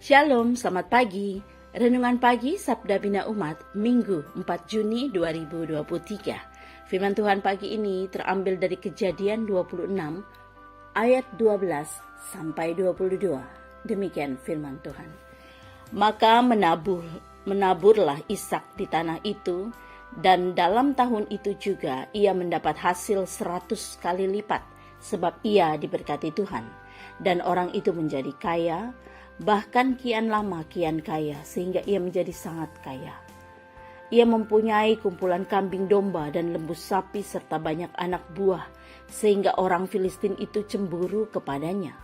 Shalom, selamat pagi. Renungan pagi Sabda Bina Umat, Minggu 4 Juni 2023. Firman Tuhan pagi ini terambil dari Kejadian 26 ayat 12 sampai 22. Demikian firman Tuhan. Maka menaburlah Ishak di tanah itu, dan dalam tahun itu juga ia mendapat hasil 100 kali lipat, sebab ia diberkati Tuhan. Dan orang itu menjadi kaya, bahkan kian lama kian kaya, sehingga ia menjadi sangat kaya. Ia mempunyai kumpulan kambing domba dan lembu sapi serta banyak anak buah, sehingga orang Filistin itu cemburu kepadanya.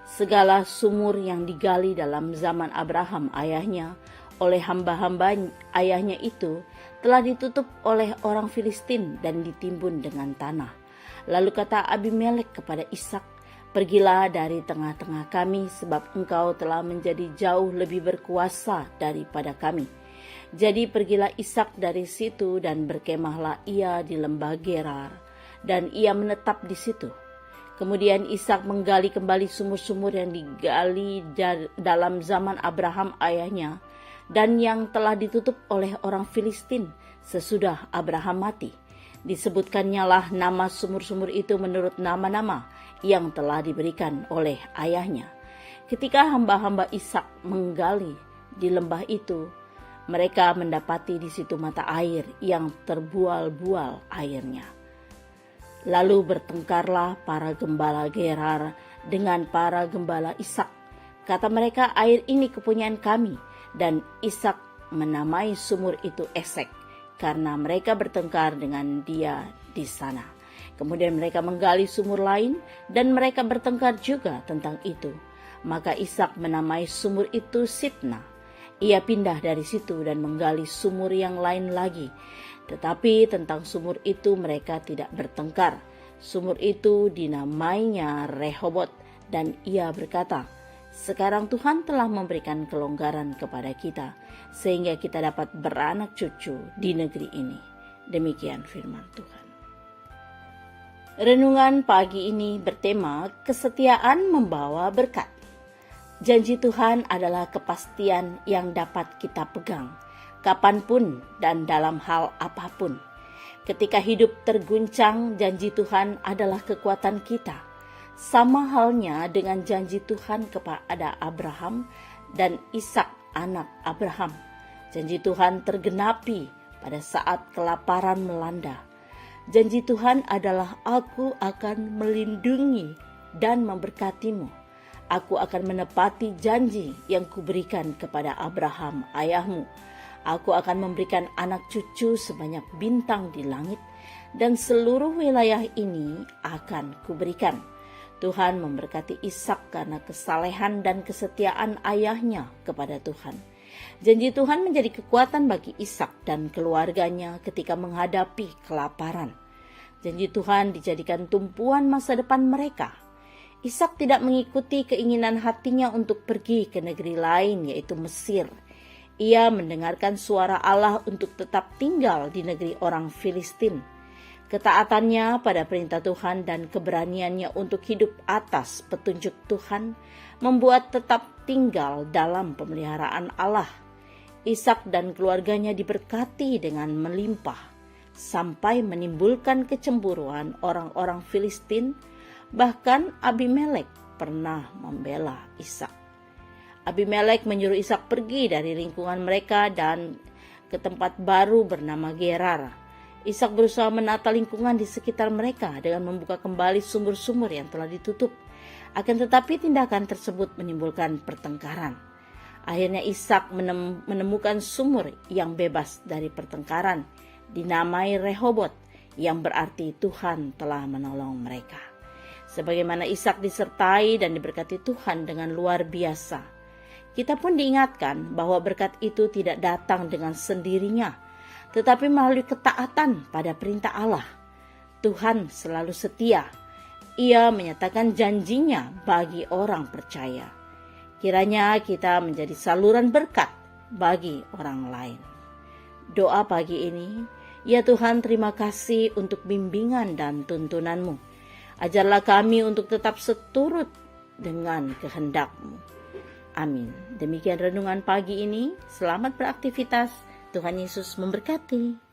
Segala sumur yang digali dalam zaman Abraham ayahnya oleh hamba-hamba ayahnya itu telah ditutup oleh orang Filistin dan ditimbun dengan tanah. Lalu kata Abimelek kepada Ishak, "Pergilah dari tengah-tengah kami, sebab engkau telah menjadi jauh lebih berkuasa daripada kami." Jadi pergilah Ishak dari situ, dan berkemahlah ia di lembah Gerar, dan ia menetap di situ. Kemudian Ishak menggali kembali sumur-sumur yang digali dalam zaman Abraham ayahnya, dan yang telah ditutup oleh orang Filistin sesudah Abraham mati. Disebutkannya lah nama sumur-sumur itu menurut nama-nama yang telah diberikan oleh ayahnya. Ketika hamba-hamba Ishak menggali di lembah itu, mereka mendapati di situ mata air yang terbual-bual airnya. Lalu bertengkarlah para gembala Gerar dengan para gembala Ishak. Kata mereka, "Air ini kepunyaan kami." Dan Ishak menamai sumur itu Esek, karena mereka bertengkar dengan dia di sana. Kemudian mereka menggali sumur lain, dan mereka bertengkar juga tentang itu. Maka Ishak menamai sumur itu Sitna. Ia pindah dari situ dan menggali sumur yang lain lagi. Tetapi tentang sumur itu mereka tidak bertengkar. Sumur itu dinamainya Rehobot, dan ia berkata, "Sekarang Tuhan telah memberikan kelonggaran kepada kita, sehingga kita dapat beranak cucu di negeri ini." Demikian firman Tuhan. Renungan pagi ini bertema kesetiaan membawa berkat. Janji Tuhan adalah kepastian yang dapat kita pegang, kapanpun dan dalam hal apapun. Ketika hidup terguncang, janji Tuhan adalah kekuatan kita. Sama halnya dengan janji Tuhan kepada Abraham dan Ishak anak Abraham. Janji Tuhan tergenapi pada saat kelaparan melanda. Janji Tuhan adalah, "Aku akan melindungi dan memberkatimu. Aku akan menepati janji yang kuberikan kepada Abraham ayahmu. Aku akan memberikan anak cucu sebanyak bintang di langit, dan seluruh wilayah ini akan kuberikan." Tuhan memberkati Ishak karena kesalehan dan kesetiaan ayahnya kepada Tuhan. Janji Tuhan menjadi kekuatan bagi Ishak dan keluarganya ketika menghadapi kelaparan. Janji Tuhan dijadikan tumpuan masa depan mereka. Ishak tidak mengikuti keinginan hatinya untuk pergi ke negeri lain, yaitu Mesir. Ia mendengarkan suara Allah untuk tetap tinggal di negeri orang Filistin. Ketaatannya pada perintah Tuhan dan keberaniannya untuk hidup atas petunjuk Tuhan membuat tetap tinggal dalam pemeliharaan Allah. Ishak dan keluarganya diberkati dengan melimpah, sampai menimbulkan kecemburuan orang-orang Filistin. Bahkan Abimelek pernah membela Ishak. Abimelek menyuruh Ishak pergi dari lingkungan mereka dan ke tempat baru bernama Gerar. Ishak berusaha menata lingkungan di sekitar mereka dengan membuka kembali sumur-sumur yang telah ditutup. Akan tetapi tindakan tersebut menimbulkan pertengkaran. Akhirnya Ishak menemukan sumur yang bebas dari pertengkaran, dinamai Rehobot, yang berarti Tuhan telah menolong mereka. Sebagaimana Ishak disertai dan diberkati Tuhan dengan luar biasa, kita pun diingatkan bahwa berkat itu tidak datang dengan sendirinya, tetapi melalui ketaatan pada perintah Allah. Tuhan selalu setia. Ia menyatakan janjinya bagi orang percaya. Kiranya kita menjadi saluran berkat bagi orang lain. Doa pagi ini, ya Tuhan, terima kasih untuk bimbingan dan tuntunan-Mu. Ajarlah kami untuk tetap seturut dengan kehendak-Mu. Amin. Demikian renungan pagi ini. Selamat beraktivitas. Tuhan Yesus memberkati.